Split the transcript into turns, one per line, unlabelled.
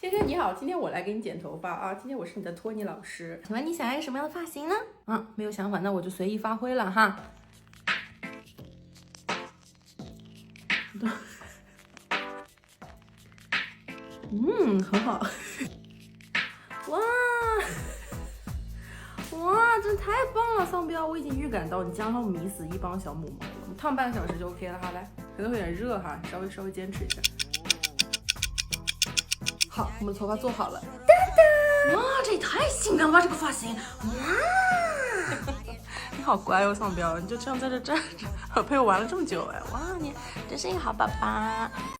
先生你好，今天我来给你剪头发啊。今天我是你的托尼老师，
请问你想要一个什么样的发型呢？没有想法，那我就随意发挥了哈。很好。哇，真太棒了，丧彪！我已经预感到你将要迷死一帮小母猫了。我们烫半个小时就 OK 了哈，来，可能会有点热哈，稍微坚持一下。好，我们的头发做好了。
噔噔！
哇，这也太性感了吧，这个发型！哇，你好乖哦，丧彪，你就这样在这站着，陪我玩了这么久哎，哇，你真是一个好宝宝。